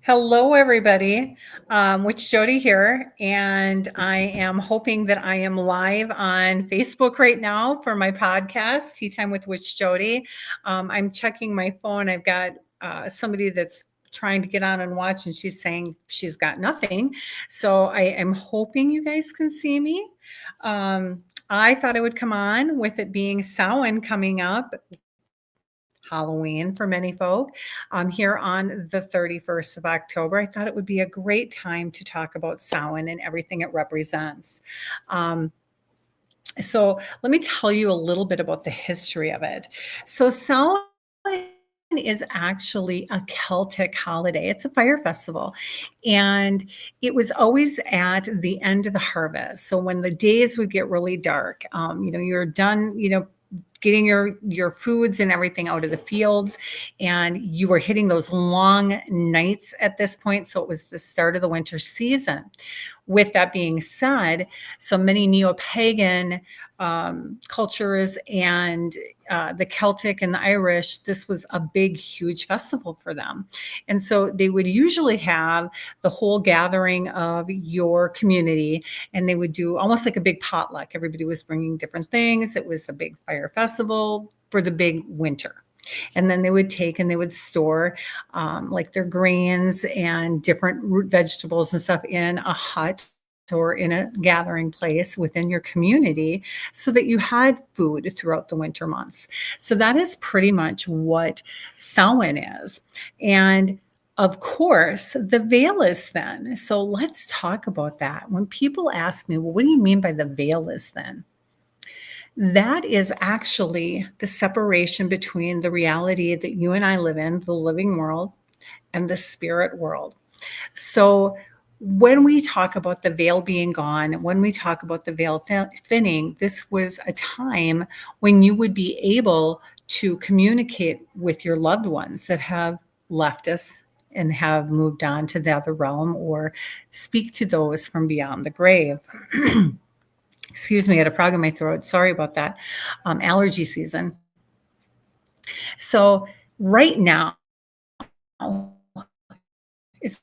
Hello, everybody. Witch Jodi here, and I am hoping that I am live on Facebook right now for my podcast, Tea Time with Witch Jodi. I'm checking my phone. I've got somebody that's trying to get on and watch, and she's saying she's got nothing. So I am hoping you guys can see me. I thought I would come on with it being Samhain coming up. Halloween for many folk here on the 31st of October. I thought it would be a great time to talk about Samhain and everything it represents. So let me tell you a little bit about the history of it. So Samhain is actually a Celtic holiday. It's a fire festival, and it was always at the end of the harvest. So when the days would get really dark, you're done, getting your foods and everything out of the fields, and you were hitting those long nights at this point. So it was the start of the winter season. With that being said, so many neo-pagan cultures and the Celtic and the Irish, this was a big, huge festival for them. And so they would usually have the whole gathering of your community, and they would do almost like a big potluck. Everybody was bringing different things. It was a big fire festival for the big winter. And then they would take and they would store like their grains and different root vegetables and stuff in a hut or in a gathering place within your community so that you had food throughout the winter months. So that is pretty much what Samhain is. And of course, the veil is thin. So let's talk about that. When people ask me, well, what do you mean by the veil is thin? That is actually the separation between the reality that you and I live in, the living world, and the spirit world. So when we talk about the veil being gone, when we talk about the veil thinning, this was a time when you would be able to communicate with your loved ones that have left us and have moved on to the other realm, or speak to those from beyond the grave. Excuse me, I had a frog in my throat. Sorry about that. Allergy season. So right now is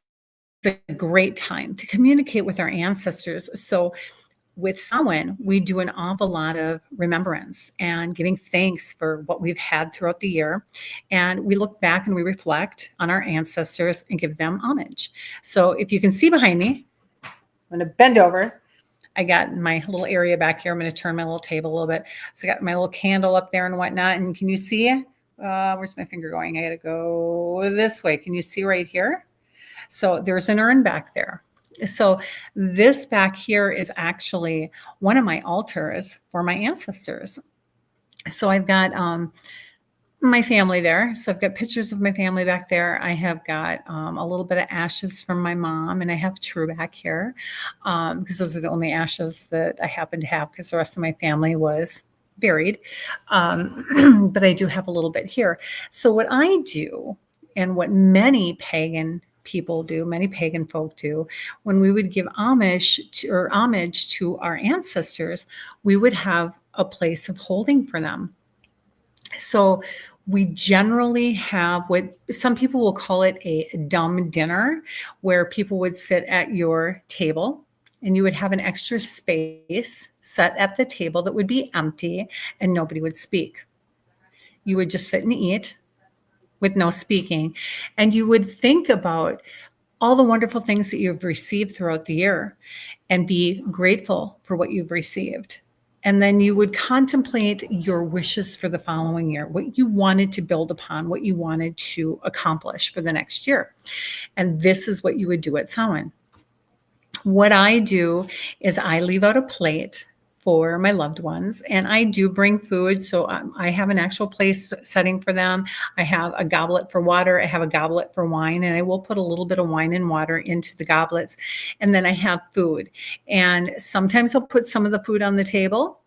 a great time to communicate with our ancestors. So with Samhain, we do an awful lot of remembrance and giving thanks for what we've had throughout the year. And we look back and we reflect on our ancestors and give them homage. So if you can see behind me, I'm going to bend over. I got my little area back here. I'm going to turn my little table a little bit. So I got my little candle up there and whatnot. And can you see? Where's my finger going? I got to go this way. Can you see right here? So there's an urn back there. So this back here is actually one of my altars for my ancestors. So I've got my family there. So I've got pictures of my family back there. I have got a little bit of ashes from my mom, and I have True back here because those are the only ashes that I happen to have because the rest of my family was buried. But I do have a little bit here. So what I do, and what many pagan people do, many pagan folk do, when we would give homage to our ancestors, we would have a place of holding for them. So we generally have what some people will call it a dumb dinner, where people would sit at your table and you would have an extra space set at the table that would be empty and nobody would speak. You would just sit and eat with no speaking, and you would think about all the wonderful things that you've received throughout the year and be grateful for what you've received. And then you would contemplate your wishes for the following year, what you wanted to build upon, what you wanted to accomplish for the next year. And this is what you would do at Samhain. What I do is I leave out a plate for my loved ones, and I do bring food. So I have an actual place setting for them. I have a goblet for water. I have a goblet for wine, and I will put a little bit of wine and water into the goblets. And then I have food. And sometimes I'll put some of the food on the table,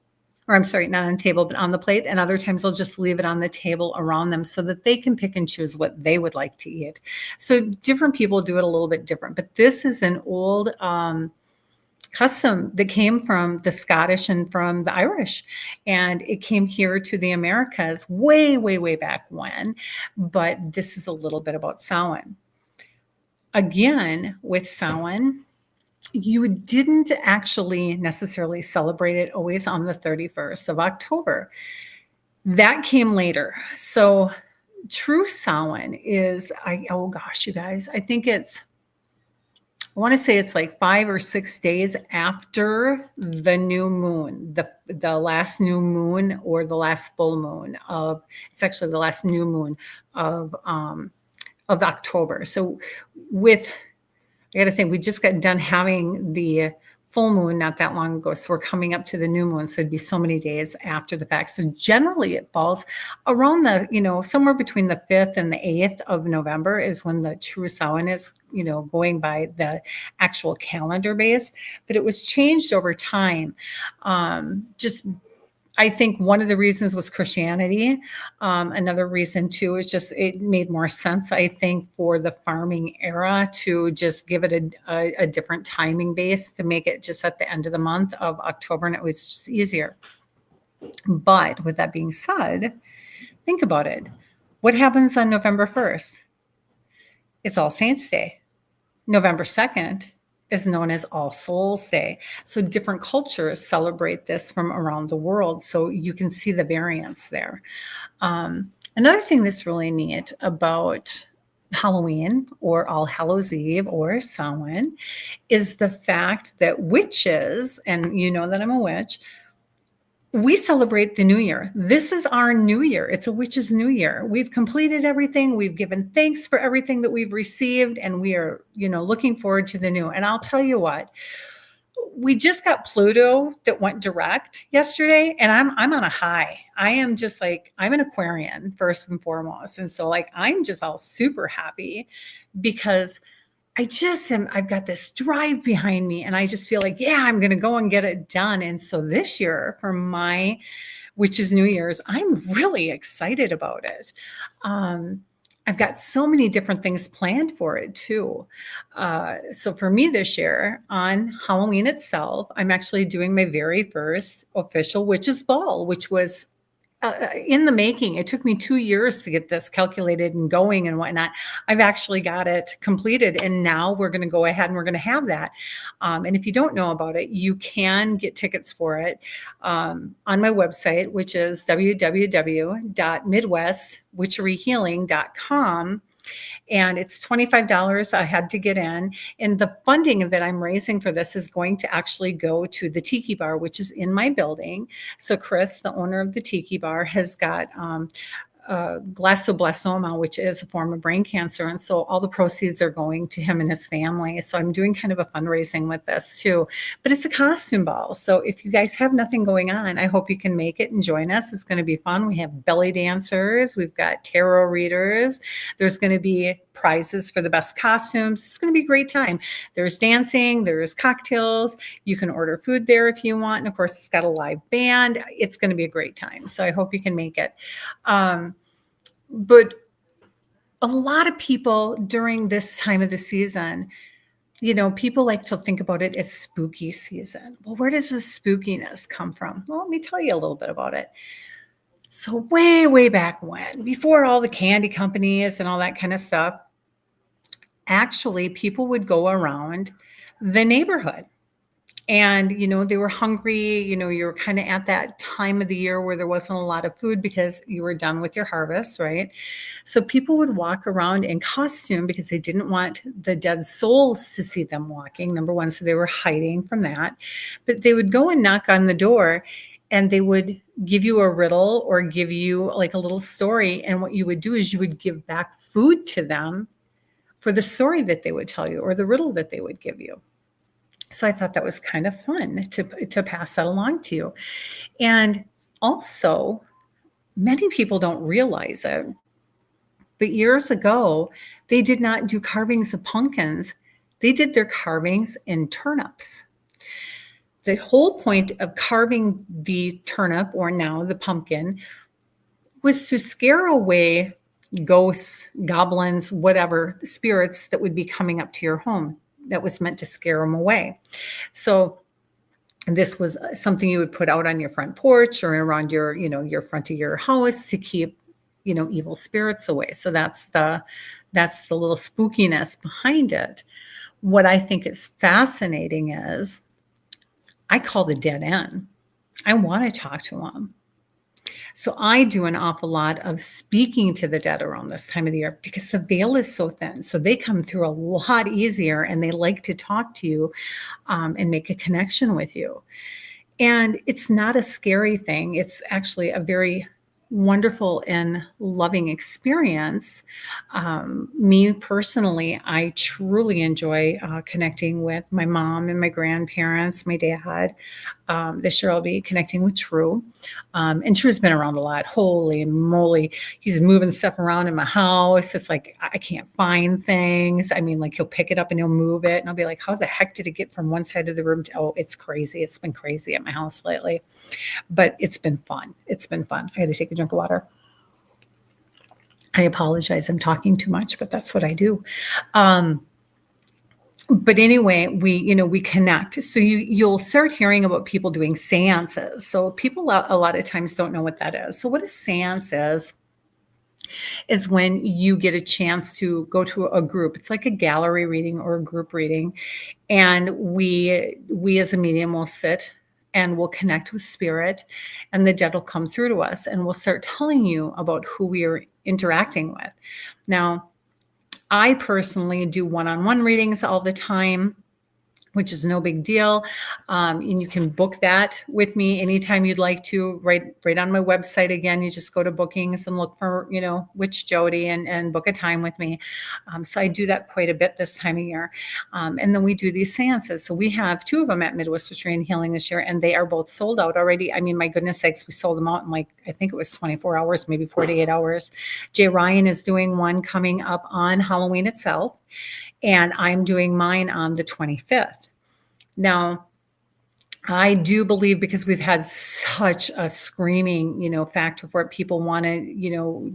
or I'm sorry, not on the table, but on the plate. And other times I'll just leave it on the table around them so that they can pick and choose what they would like to eat. So different people do it a little bit different, but this is an old custom that came from the Scottish and from the Irish, and it came here to the Americas way, way, way back when. But this is a little bit about Samhain. again, with Samhain, you didn't actually necessarily celebrate it always on the 31st of October. That came later. So true Samhain is, oh gosh, you guys, I think I want to say it's like 5 or 6 days after the new moon, the last new moon or the last full moon of, it's actually the last new moon of October. So with, I got to think, we just got done having the full moon not that long ago. So we're coming up to the new moon. So it'd be so many days after the fact. So generally it falls around the, somewhere between the 5th and the 8th of November is when the true Samhain is, going by the actual calendar base. But it was changed over time. I think one of the reasons was Christianity. Another reason too is just it made more sense, I think, for the farming era to just give it a different timing base, to make it just at the end of the month of October, and it was just easier. But with that being said, think about it. What happens on November 1st? It's All Saints Day. November 2nd is known as All Souls Day. So different cultures celebrate this from around the world. So you can see the variance there. Another thing that's really neat about Halloween or All Hallows Eve or Samhain is the fact that witches, and you know that I'm a witch, we celebrate the new year. This is our new year. It's a witch's new year. We've completed everything. We've given thanks for everything that we've received, and we are, looking forward to the new. And I'll tell you what, we just got Pluto that went direct yesterday, and I'm on a high. I am just like, I'm an Aquarian first and foremost. And so like, I'm just all super happy because I've got this drive behind me, and I just feel like, yeah, I'm going to go and get it done. And so this year for my, which is New Year's, I'm really excited about it. I've got so many different things planned for it too. So for me this year on Halloween itself, I'm actually doing my very first official witches ball, which was in the making. It took me 2 years to get this calculated and going and whatnot. I've actually got it completed, and now we're going to go ahead and we're going to have that. And if you don't know about it, you can get tickets for it on my website, which is www.midwestwitcheryhealing.com. And it's $25 I had to get in. And the funding that I'm raising for this is going to actually go to the Tiki Bar, which is in my building. So Chris, the owner of the Tiki Bar, has got glioblastoma, which is a form of brain cancer. And so all the proceeds are going to him and his family. So I'm doing kind of a fundraising with this too. But it's a costume ball. So if you guys have nothing going on, I hope you can make it and join us. It's going to be fun. We have belly dancers. We've got tarot readers. There's going to be prizes for the best costumes. It's going to be a great time. There's dancing. There's cocktails. You can order food there if you want. And of course, it's got a live band. It's going to be a great time. So I hope you can make it. But a lot of people during this time of the season, people like to think about it as spooky season. Well, where does the spookiness come from? Well, let me tell you a little bit about it. So way, way back when, before all the candy companies and all that kind of stuff, actually people would go around the neighborhood. And, they were hungry, you were kind of at that time of the year where there wasn't a lot of food because you were done with your harvest, right? So people would walk around in costume because they didn't want the dead souls to see them walking, number one. So they were hiding from that. But they would go and knock on the door, and they would give you a riddle or give you like a little story. And what you would do is you would give back food to them for the story that they would tell you or the riddle that they would give you. So I thought that was kind of fun to pass that along to you. And also, many people don't realize it, but years ago, they did not do carvings of pumpkins. They did their carvings in turnips. The whole point of carving the turnip, or now the pumpkin, was to scare away ghosts, goblins, whatever spirits that would be coming up to your home. That was meant to scare them away. So this was something you would put out on your front porch or around your front of your house to keep, evil spirits away. So that's the That's the little spookiness behind it. What I think is fascinating is I call the dead in. I want to talk to them. So I do an awful lot of speaking to the dead around this time of the year because the veil is so thin. So they come through a lot easier and they like to talk to you and make a connection with you. And it's not a scary thing. It's actually a very wonderful and loving experience. Me personally, I truly enjoy connecting with my mom and my grandparents, my dad. This year I'll be connecting with True. And True's been around a lot. Holy moly. He's moving stuff around in my house. It's like I can't find things. I mean, like he'll pick it up and he'll move it. And I'll be like, how the heck did it get from one side of the room to, oh, it's crazy. It's been crazy at my house lately. But it's been fun. It's been fun. I had to take a drink of water. I apologize. I'm talking too much, but that's what I do. But anyway, we connect. So you'll start hearing about people doing seances. So people a lot of times don't know what that is. So what a seance is when you get a chance to go to a group. It's like a gallery reading or a group reading. And we as a medium will sit and we'll connect with spirit, and the dead will come through to us and we'll start telling you about who we are interacting with. Now, I personally do one-on-one readings all the time, which is no big deal. And you can book that with me anytime you'd like to, right on my website. Again, you just go to bookings and look for, Witch Jodi and book a time with me. So I do that quite a bit this time of year. And then we do these seances. So we have 2 of them at Midwest Witchery and Healing this year, and they are both sold out already. I mean, my goodness sakes, we sold them out in I think it was 24 hours, maybe 48 hours. Jay Ryan is doing one coming up on Halloween itself. And I'm doing mine on the 25th. Now, I do believe, because we've had such a screaming, factor for it, people want to,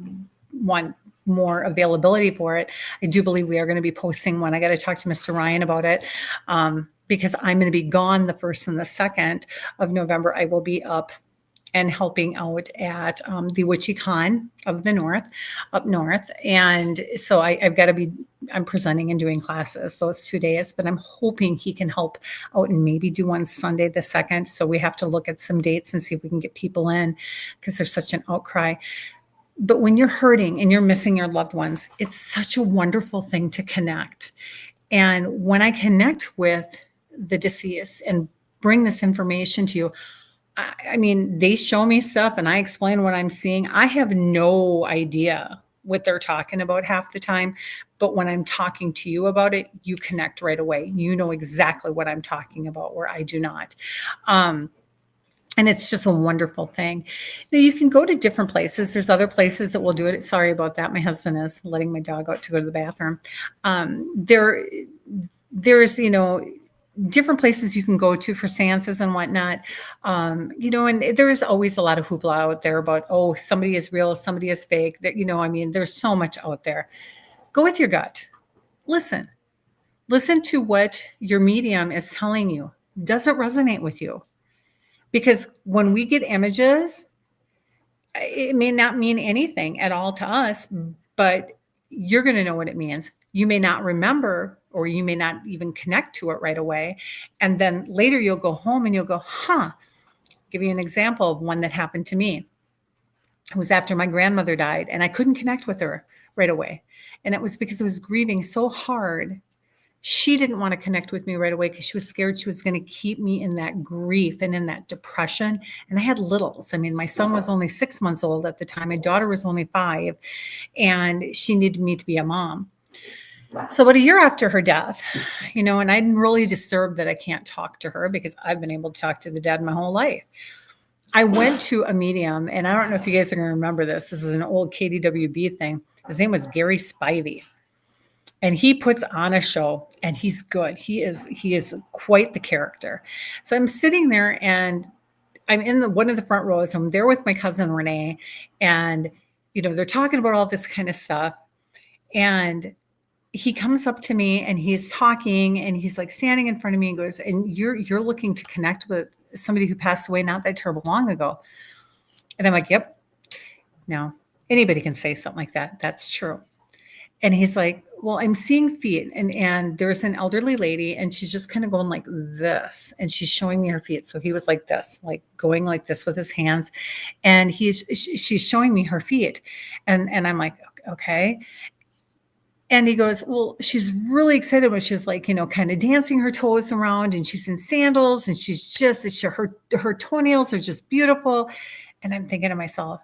want more availability for it. I do believe we are going to be posting one. I got to talk to Mr. Ryan about it because I'm going to be gone the 1st and the 2nd of November. I will be up and helping out at the Witchy Con of the North, up north. And so I've got to be, I'm presenting and doing classes those 2 days, but I'm hoping he can help out and maybe do one Sunday the 2nd. So we have to look at some dates and see if we can get people in, because there's such an outcry. But when you're hurting and you're missing your loved ones, it's such a wonderful thing to connect. And when I connect with the deceased and bring this information to you, I mean, they show me stuff and I explain what I'm seeing. I have no idea what they're talking about half the time. But when I'm talking to you about it, you connect right away. You know exactly what I'm talking about, where I do not. And it's just a wonderful thing. You can go to different places. There's other places that will do it. Sorry about that. My husband is letting my dog out to go to the bathroom. There's, different places you can go to for seances and whatnot. And there's always a lot of hoopla out there about, oh, somebody is real, somebody is fake. That, there's so much out there. Go with your gut. Listen to what your medium is telling you. Does it resonate with you? Because when we get images, it may not mean anything at all to us, but you're going to know what it means. You may not remember, or you may not even connect to it right away. And then later you'll go home and you'll go, give you an example of one that happened to me. It was after my grandmother died and I couldn't connect with her right away. And it was because I was grieving so hard. She didn't want to connect with me right away because she was scared she was going to keep me in that grief and in that depression. And I had littles. I mean, my son was only 6 months old at the time. My daughter was only 5, and she needed me to be a mom. So about a year after her death, and I'm really disturbed that I can't talk to her because I've been able to talk to the dead my whole life. I went to a medium, and I don't know if you guys are going to remember this. This is an old KDWB thing. His name was Gary Spivey. And he puts on a show, and he's good. He is quite the character. So I'm sitting there, and I'm in one of the front rows. I'm there with my cousin Renee, and they're talking about all this kind of stuff. And he comes up to me, and he's talking, and he's like standing in front of me and goes, "And you're looking to connect with somebody who passed away not that terrible long ago." And I'm like, "Yep." Now, anybody can say something like that. That's true. And he's like, well, I'm seeing feet. And there's an elderly lady and she's just kind of going like this. And she's showing me her feet. So he was like this, like going like this with his hands. And she's showing me her feet. And I'm like, okay. And he goes, well, she's really excited when she's like, kind of dancing her toes around and she's in sandals and her toenails are just beautiful. And I'm thinking to myself,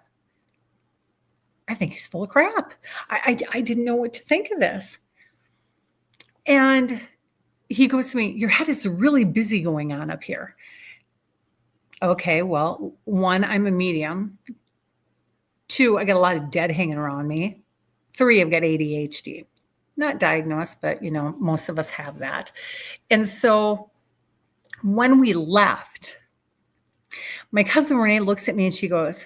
I think he's full of crap. I didn't know what to think of this. And he goes to me, your head is really busy going on up here. Okay, well, 1, I'm a medium. 2, I got a lot of dead hanging around me. 3, I've got ADHD. Not diagnosed, but most of us have that. And so when we left, my cousin Renee looks at me and she goes,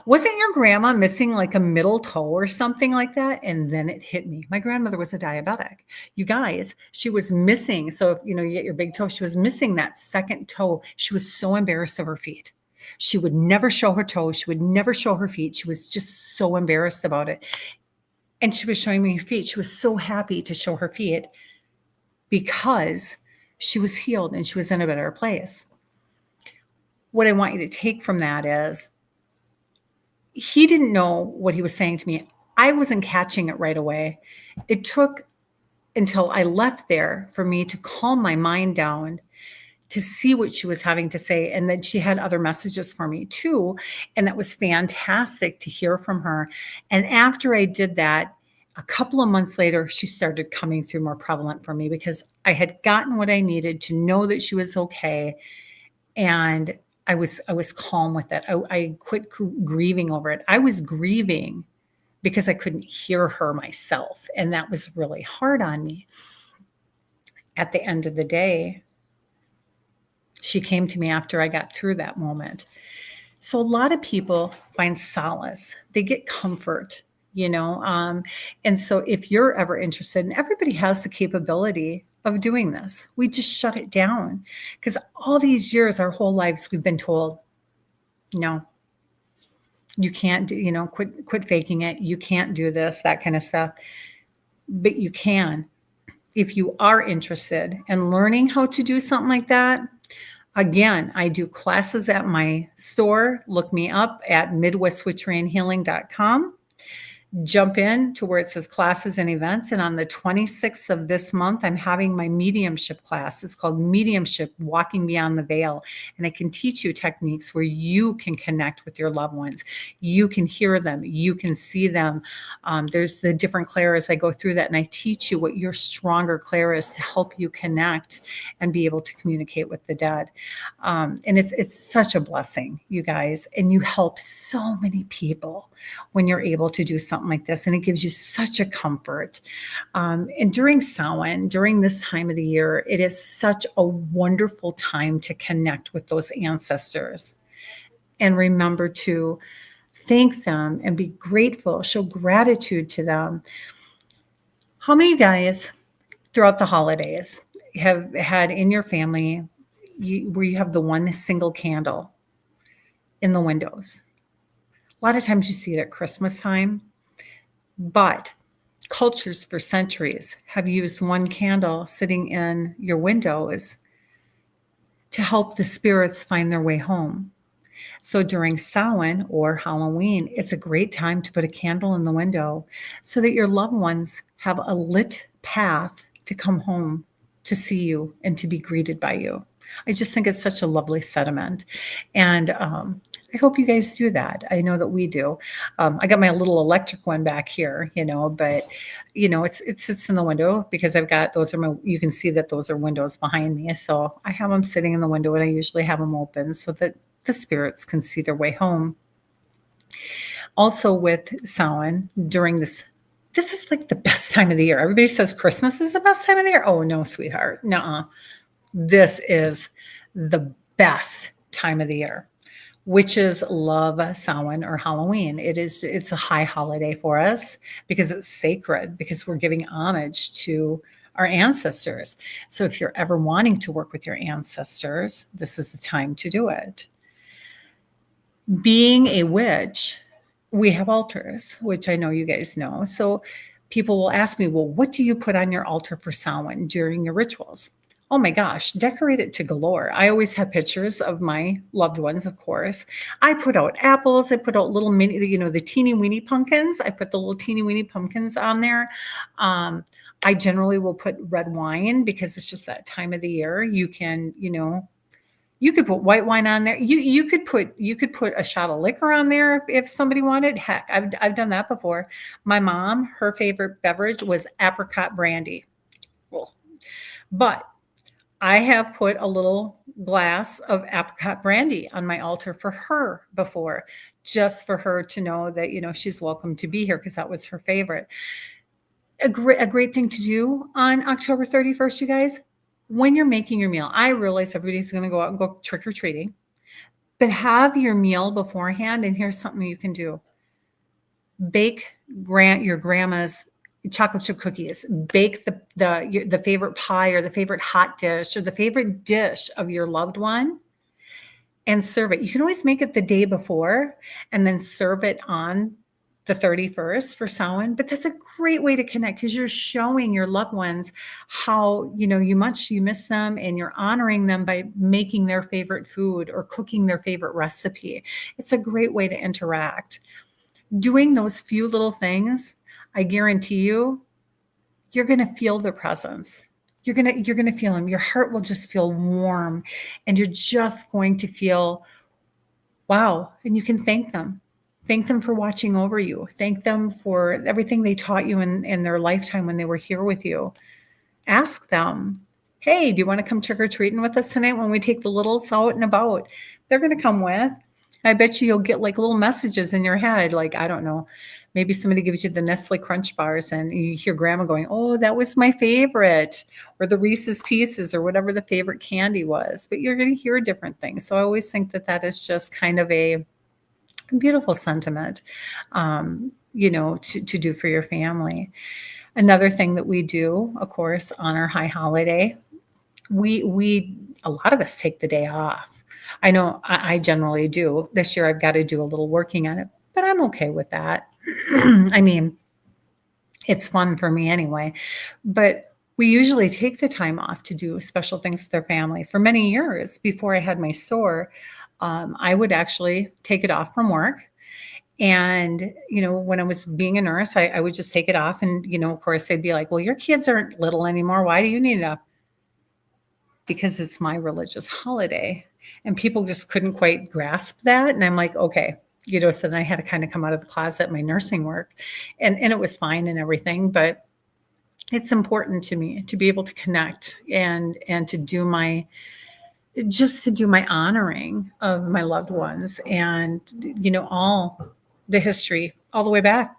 wasn't your grandma missing like a middle toe or something like that? And then it hit me. My grandmother was a diabetic. You guys, she was missing. So, you get your big toe. She was missing that second toe. She was so embarrassed of her feet. She would never show her toes. She would never show her feet. She was just so embarrassed about it. And she was showing me her feet. She was so happy to show her feet because she was healed and she was in a better place. What I want you to take from that is he didn't know what he was saying to me. I wasn't catching it right away. It took until I left there for me to calm my mind down to see what she was having to say. And then she had other messages for me too. And that was fantastic to hear from her. And after I did that, a couple of months later, she started coming through more prevalent for me because I had gotten what I needed to know that she was okay. And I was calm with it. I quit grieving over it. I was grieving because I couldn't hear her myself. And that was really hard on me. At the end of the day, she came to me after I got through that moment. So a lot of people find solace. They get comfort, and so if you're ever interested, and everybody has the capability of doing this, we just shut it down because all these years, our whole lives, we've been told, no, you can't do, quit faking it. You can't do this, that kind of stuff. But you can, if you are interested in learning how to do something like that. Again, I do classes at my store. Look me up at midwestwitcheryandhealing.com. Jump in to where it says classes and events. And on the 26th of this month, I'm having my mediumship class. It's called Mediumship, Walking Beyond the Veil. And I can teach you techniques where you can connect with your loved ones. You can hear them. You can see them. There's the different clairs. I go through that and I teach you what your stronger clair is to help you connect and be able to communicate with the dead. And it's such a blessing, you guys. And you help so many people when you're able to do something like this, and it gives you such a comfort. And during Samhain, during this time of the year, it is such a wonderful time to connect with those ancestors and remember to thank them and be grateful, show gratitude to them. How many of you guys throughout the holidays have had in your family where you have the one single candle in the windows? A lot of times you see it at Christmas time. But cultures for centuries have used one candle sitting in your windows to help the spirits find their way home. So during Samhain or Halloween, it's a great time to put a candle in the window so that your loved ones have a lit path to come home to see you and to be greeted by you. I just think it's such a lovely sentiment. And I hope you guys do that. I know that we do. I got my little electric one back here, but it sits in the window because I've got, you can see that those are windows behind me. So I have them sitting in the window and I usually have them open so that the spirits can see their way home. Also with Samhain, during this is like the best time of the year. Everybody says Christmas is the best time of the year. Oh no, sweetheart. Nuh-uh. This is the best time of the year. Witches love Samhain or Halloween. It's a high holiday for us because it's sacred, because we're giving homage to our ancestors. So if you're ever wanting to work with your ancestors, this is the time to do it. Being a witch, we have altars, which I know you guys know. So people will ask me, well, what do you put on your altar for Samhain during your rituals? Oh my gosh, decorate it to galore. I always have pictures of my loved ones, of course. I put out apples. I put out little mini, the teeny weeny pumpkins. I put the little teeny weeny pumpkins on there. I generally will put red wine because it's just that time of the year. You can, you could put white wine on there. You could put a shot of liquor on there if somebody wanted. Heck, I've done that before. My mom, her favorite beverage was apricot brandy. Well, but I have put a little glass of apricot brandy on my altar for her before, just for her to know that, she's welcome to be here because that was her favorite. A great thing to do on October 31st, you guys, when you're making your meal. I realize everybody's going to go out and go trick-or-treating, but have your meal beforehand. And here's something you can do. Bake your grandma's chocolate chip cookies. Bake the favorite pie or the favorite hot dish or the favorite dish of your loved one and serve it. You can always make it the day before and then serve it on the 31st for Samhain, but that's a great way to connect because you're showing your loved ones how, much you miss them, and you're honoring them by making their favorite food or cooking their favorite recipe. It's a great way to interact. Doing those few little things, I guarantee you're going to feel their presence. You're going to feel them. Your heart will just feel warm, and you're just going to feel, wow. And you can thank them. Thank them for watching over you. Thank them for everything they taught you in their lifetime when they were here with you. Ask them, hey, do you want to come trick-or-treating with us tonight when we take the littles out and about? They're going to come with. I bet you'll get like little messages in your head. Like, I don't know, maybe somebody gives you the Nestle Crunch bars and you hear grandma going, oh, that was my favorite, or the Reese's Pieces, or whatever the favorite candy was. But you're going to hear different things. So I always think that is just kind of a beautiful sentiment, to do for your family. Another thing that we do, of course, on our high holiday, a lot of us take the day off. I know I generally do. This year I've got to do a little working on it, but I'm okay with that. I mean, it's fun for me anyway, but we usually take the time off to do special things with our family. For many years before I had my store, I would actually take it off from work. And, when I was being a nurse, I would just take it off. And, of course, they'd be like, well, your kids aren't little anymore. Why do you need it off? Because it's my religious holiday. And people just couldn't quite grasp that. And I'm like, okay, so then I had to kind of come out of the closet, my nursing work, and it was fine and everything. But it's important to me to be able to connect and to do my honoring of my loved ones and, all the history all the way back.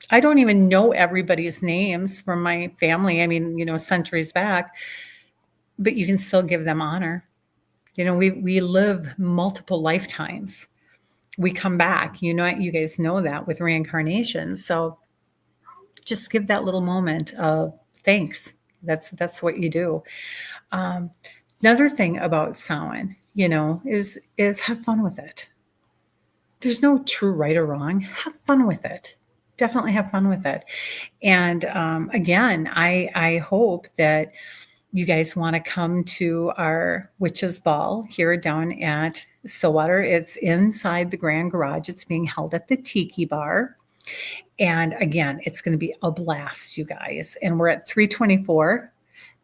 I don't even know everybody's names from my family. I mean, centuries back, but you can still give them honor. We live multiple lifetimes. We come back, you guys know that with reincarnation. So just give that little moment of thanks. That's what you do. Another thing about Samhain, is have fun with it. There's no true right or wrong. Have fun with it. Definitely have fun with it. And again, I hope that you guys want to come to our Witches Ball here down at Stillwater. It's inside the Grand Garage. It's being held at the Tiki Bar. And again, it's going to be a blast, you guys. And we're at 324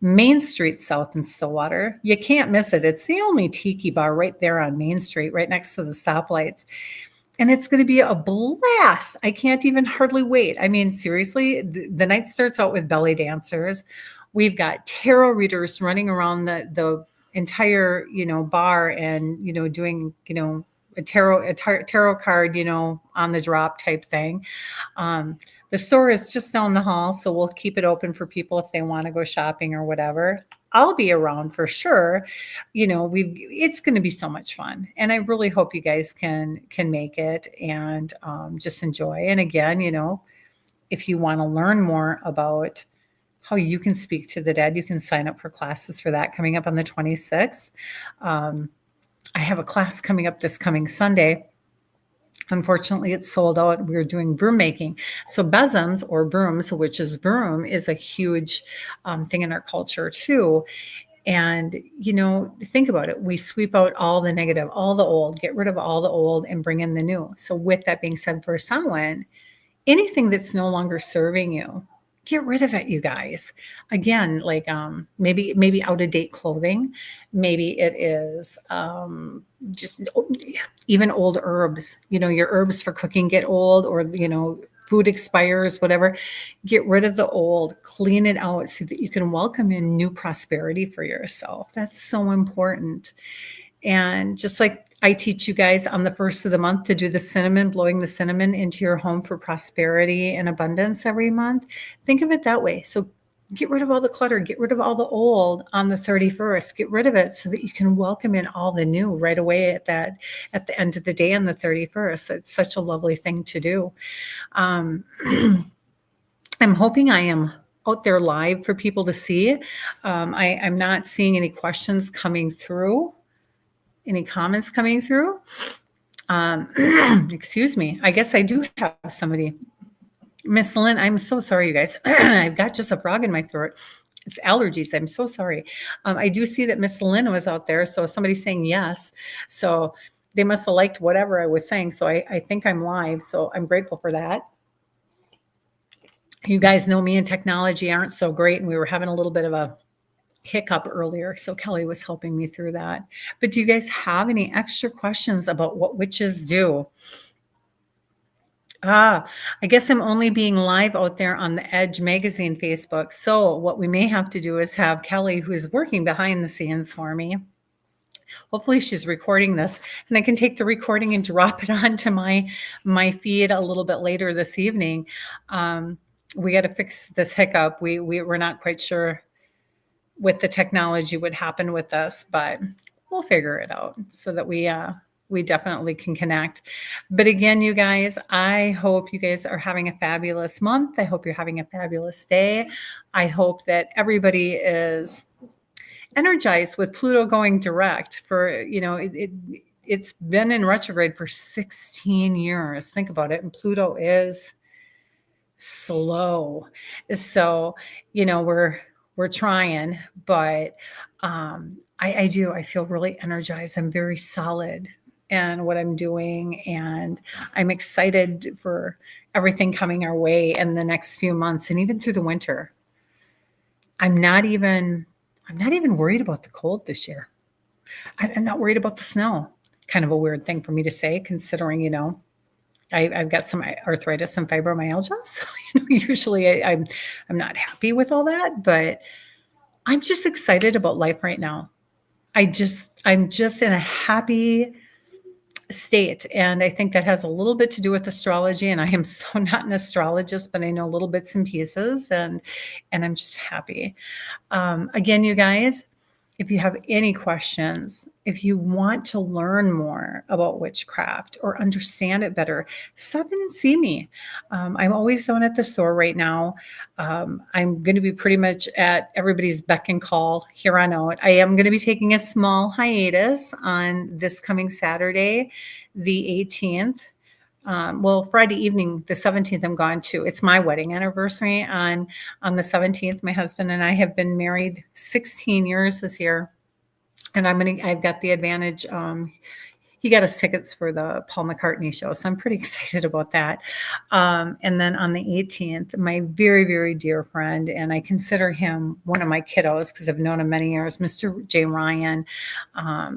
Main Street South in Stillwater. You can't miss it. It's the only Tiki Bar right there on Main Street, right next to the stoplights. And it's going to be a blast. I can't even hardly wait. I mean, seriously, the night starts out with belly dancers. We've got tarot readers running around the entire, bar and, doing, a tarot card, on the drop type thing. The store is just down the hall, so we'll keep it open for people if they want to go shopping or whatever. I'll be around for sure. It's going to be so much fun, and I really hope you guys can make it and just enjoy. And again, if you want to learn more about how you can speak to the dead, you can sign up for classes for that coming up on the 26th. I have a class coming up this coming Sunday Unfortunately, it's sold out. We were doing broom making. So besoms or brooms, which is broom, is a huge thing in our culture too. And, think about it. We sweep out all the negative, all the old, get rid of all the old and bring in the new. So with that being said, for someone, anything that's no longer serving you, get rid of it, you guys. Again, like maybe out of date clothing, maybe it is just even old herbs. Your herbs for cooking get old, or food expires, whatever. Get rid of the old, clean it out so that you can welcome in new prosperity for yourself. That's so important. And just like I teach you guys on the first of the month to do the cinnamon, blowing the cinnamon into your home for prosperity and abundance every month, think of it that way. So get rid of all the clutter, get rid of all the old on the 31st, get rid of it so that you can welcome in all the new right away at the end of the day on the 31st. It's such a lovely thing to do. I'm hoping I am out there live for people to see. I'm not seeing any questions coming through. Any comments coming through? Excuse me. I guess I do have somebody. Miss Lynn, I'm so sorry, you guys. I've got just a frog in my throat. It's allergies. I'm so sorry. I do see that Miss Lynn was out there. So somebody's saying yes. So they must have liked whatever I was saying. So I think I'm live. So I'm grateful for that. You guys know me and technology aren't so great. And we were having a little bit of a hiccup earlier. So Kelly was helping me through that. But do you guys have any extra questions about what witches do? I guess I'm only being live out there on the Edge magazine Facebook. So what we may have to do is have Kelly, who is working behind the scenes for me. Hopefully she's recording this and I can take the recording and drop it onto my feed a little bit later this evening. We got to fix this hiccup. We're not quite sure what the technology would happen with us, but we'll figure it out so that we definitely can connect. But again, you guys, I hope you guys are having a fabulous month. I hope you're having a fabulous day. I hope that everybody is energized with Pluto going direct for, it's been in retrograde for 16 years. Think about it. And Pluto is slow. So, we're trying, but I feel really energized. I'm very solid in what I'm doing, and I'm excited for everything coming our way in the next few months and even through the winter. I'm not even worried about the cold this year. I'm not worried about the snow. Kind of a weird thing for me to say, considering, I've got some arthritis and fibromyalgia. So, usually I'm not happy with all that, but I'm just excited about life right now. I'm just in a happy state. And I think that has a little bit to do with astrology. And I am so not an astrologist, but I know little bits and pieces, and I'm just happy. Again, you guys, if you have any questions, if you want to learn more about witchcraft or understand it better, stop in and see me. I'm always down at the store right now. I'm going to be pretty much at everybody's beck and call here on out. I am going to be taking a small hiatus on this coming Saturday, the 18th. Friday evening, the 17th, I'm gone too. It's my wedding anniversary on the 17th. My husband and I have been married 16 years this year, and I've got the advantage. He got us tickets for the Paul McCartney show, so I'm pretty excited about that. And then on the 18th, my very, very dear friend, and I consider him one of my kiddos because I've known him many years, Mr. J. Ryan,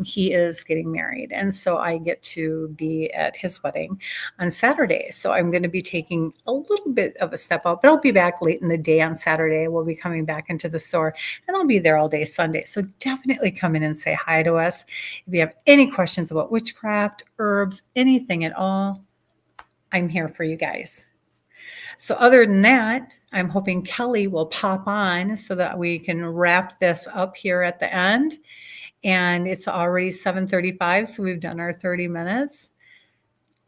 he is getting married. And so I get to be at his wedding on Saturday. So I'm going to be taking a little bit of a step out, but I'll be back late in the day on Saturday. We'll be coming back into the store, and I'll be there all day Sunday. So definitely come in and say hi to us. If you have any questions about witchcraft, herbs, anything at all, I'm here for you guys. So other than that, I'm hoping Kelly will pop on so that we can wrap this up here at the end. And it's already 7:35, so we've done our 30 minutes.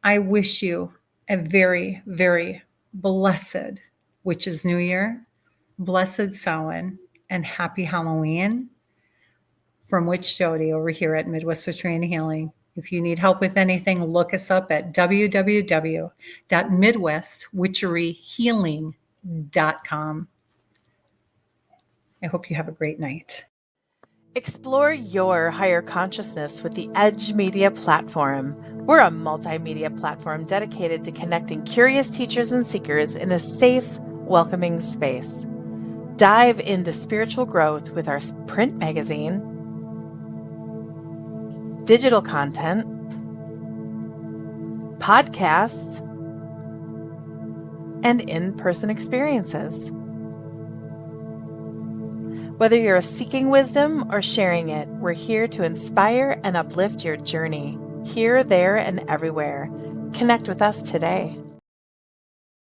I wish you a very, very blessed Witches New Year, blessed Samhain, and happy Halloween from Witch Jodi over here at Midwest Witchery and Healing. If you need help with anything, look us up at www.midwestwitcheryhealing.com. I hope you have a great night. Explore your higher consciousness with the Edge Media platform. We're a multimedia platform dedicated to connecting curious teachers and seekers in a safe, welcoming space. Dive into spiritual growth with our print magazine, digital content, podcasts, and in-person experiences. Whether you're seeking wisdom or sharing it, we're here to inspire and uplift your journey, here, there, and everywhere. Connect with us today.